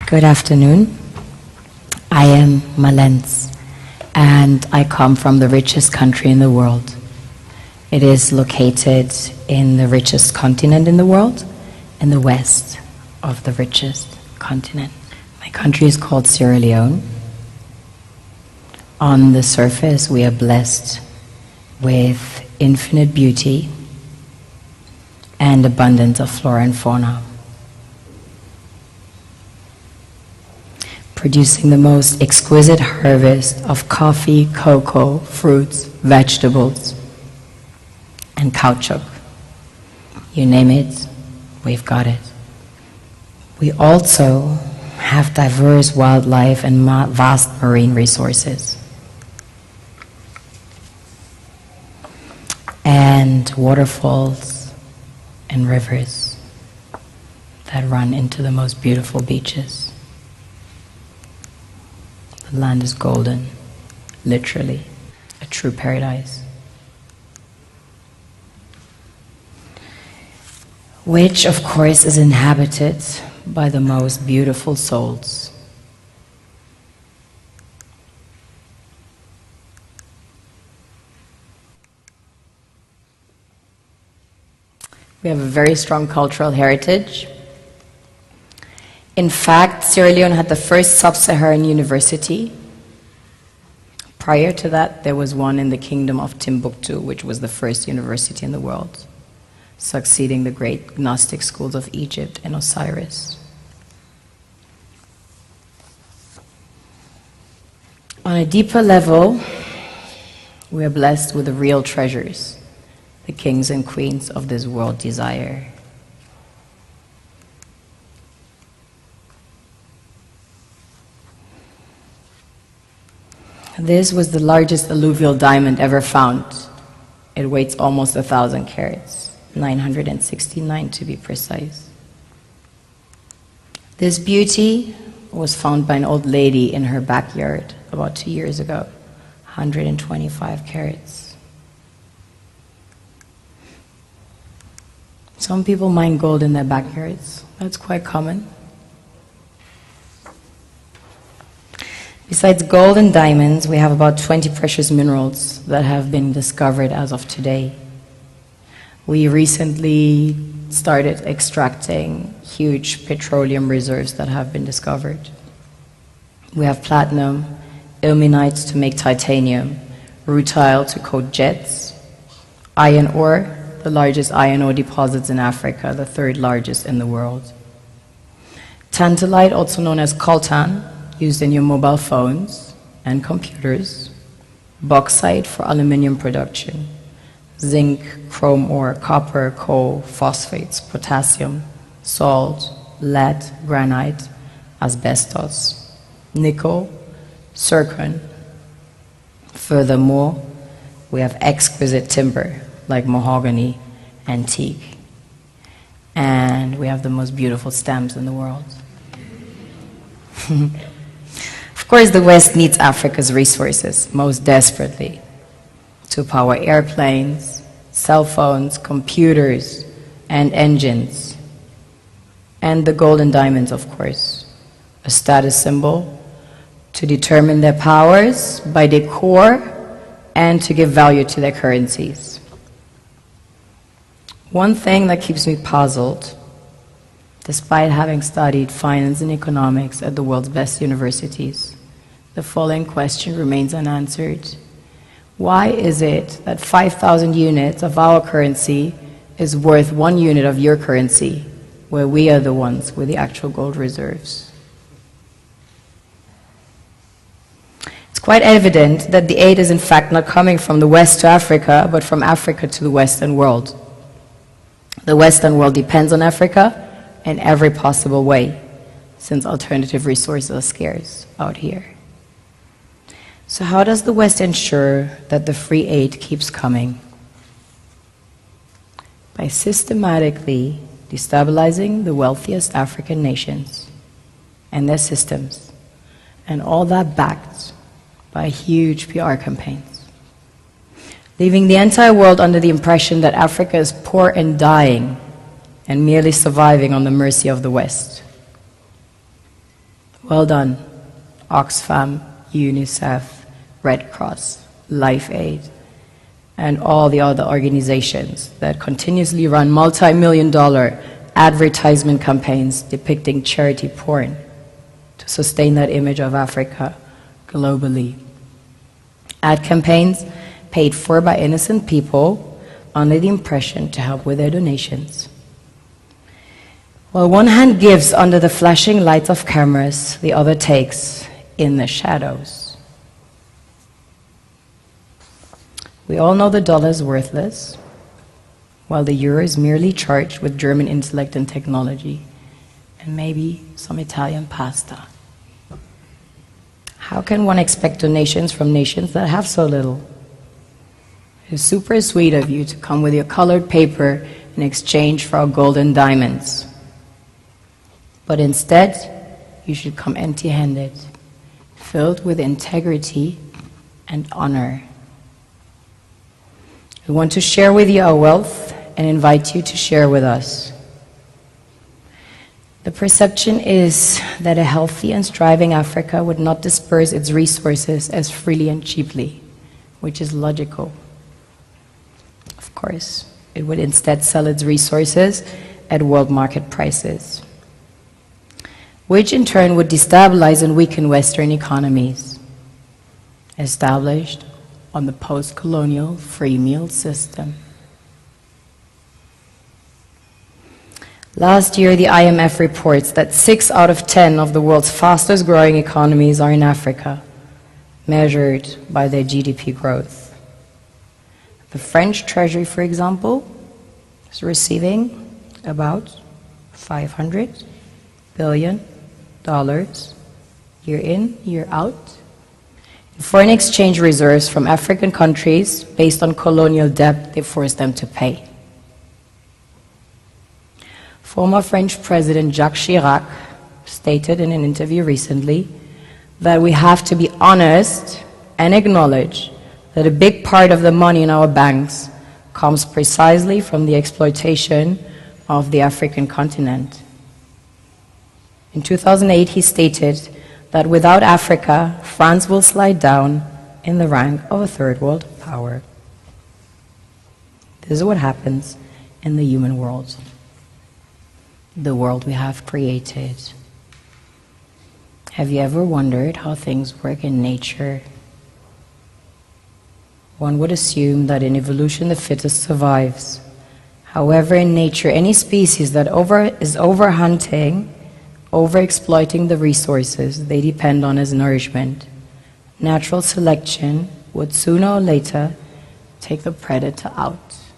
Good afternoon. I am Malens, and I come from the richest country in the world. It is located in the richest continent in the world, in the west of the richest continent. My country is called Sierra Leone. On the surface, we are blessed with infinite beauty and abundance of flora and fauna, producing the most exquisite harvest of coffee, cocoa, fruits, vegetables, and caoutchouc. You name it, we've got it. We also have diverse wildlife and vast marine resources, and waterfalls and rivers that run into the most beautiful beaches. The land is golden, literally, a true paradise, which of course is inhabited by the most beautiful souls. We have a very strong cultural heritage. In fact, Sierra Leone had the first sub-Saharan university. Prior to that, there was one in the kingdom of Timbuktu, which was the first university in the world, succeeding the great Gnostic schools of Egypt and Osiris. On a deeper level, we are blessed with the real treasures the kings and queens of this world desire. This was the largest alluvial diamond ever found. It weighs almost 1,000 carats, 969 to be precise. This beauty was found by an old lady in her backyard about 2 years ago, 125 carats. Some people mine gold in their backyards. That's quite common. Besides gold and diamonds, we have about 20 precious minerals that have been discovered as of today. We recently started extracting huge petroleum reserves that have been discovered. We have platinum, ilmenite to make titanium, rutile to coat jets, iron ore, the largest iron ore deposits in Africa, the third largest in the world. Tantalite, also known as coltan, used in your mobile phones and computers. Bauxite for aluminium production. Zinc, chrome ore, copper, coal, phosphates, potassium, salt, lead, granite, asbestos, nickel, zircon. Furthermore, we have exquisite timber like mahogany, antique, and we have the most beautiful stamps in the world. Of course, the West needs Africa's resources most desperately to power airplanes, cell phones, computers, and engines, and the gold and diamonds, of course, a status symbol to determine their powers by their core and to give value to their currencies. One thing that keeps me puzzled, despite having studied finance and economics at the world's best universities, the following question remains unanswered. Why is it that 5,000 units of our currency is worth 1 unit of your currency, where we are the ones with the actual gold reserves? It's quite evident that the aid is in fact not coming from the West to Africa, but from Africa to the Western world. The Western world depends on Africa in every possible way, since alternative resources are scarce out here. So how does the West ensure that the free aid keeps coming? By systematically destabilizing the wealthiest African nations and their systems, and all that backed by huge PR campaigns, leaving the entire world under the impression that Africa is poor and dying and merely surviving on the mercy of the West. Well done, Oxfam, UNICEF, Red Cross, Life Aid, and all the other organizations that continuously run multi-million-dollar advertisement campaigns depicting charity porn to sustain that image of Africa globally. Ad campaigns paid for by innocent people under the impression to help with their donations. While one hand gives under the flashing lights of cameras, the other takes in the shadows. We all know the dollar is worthless, while the euro is merely charged with German intellect and technology, and maybe some Italian pasta. How can one expect donations from nations that have so little? It's super sweet of you to come with your colored paper in exchange for our gold and diamonds. But instead, you should come empty-handed, filled with integrity and honor. We want to share with you our wealth and invite you to share with us. The perception is that a healthy and striving Africa would not disperse its resources as freely and cheaply, which is logical. Of course, it would instead sell its resources at world market prices, which in turn would destabilize and weaken Western economies, established on the post-colonial free meal system. Last year, the IMF reports that 6 out of 10 of the world's fastest growing economies are in Africa, measured by their GDP growth. The French Treasury, for example, is receiving about $500 billion year in, year out, in foreign exchange reserves from African countries based on colonial debt they forced them to pay. Former French President Jacques Chirac stated in an interview recently that we have to be honest and acknowledge that a big part of the money in our banks comes precisely from the exploitation of the African continent. In 2008, he stated that without Africa, France will slide down in the rank of a third world power. This is what happens in the human world, the world we have created. Have you ever wondered how things work in nature? One would assume that in evolution the fittest survives. However, in nature, any species that is overhunting, overexploiting the resources they depend on as nourishment, natural selection would sooner or later take the predator out.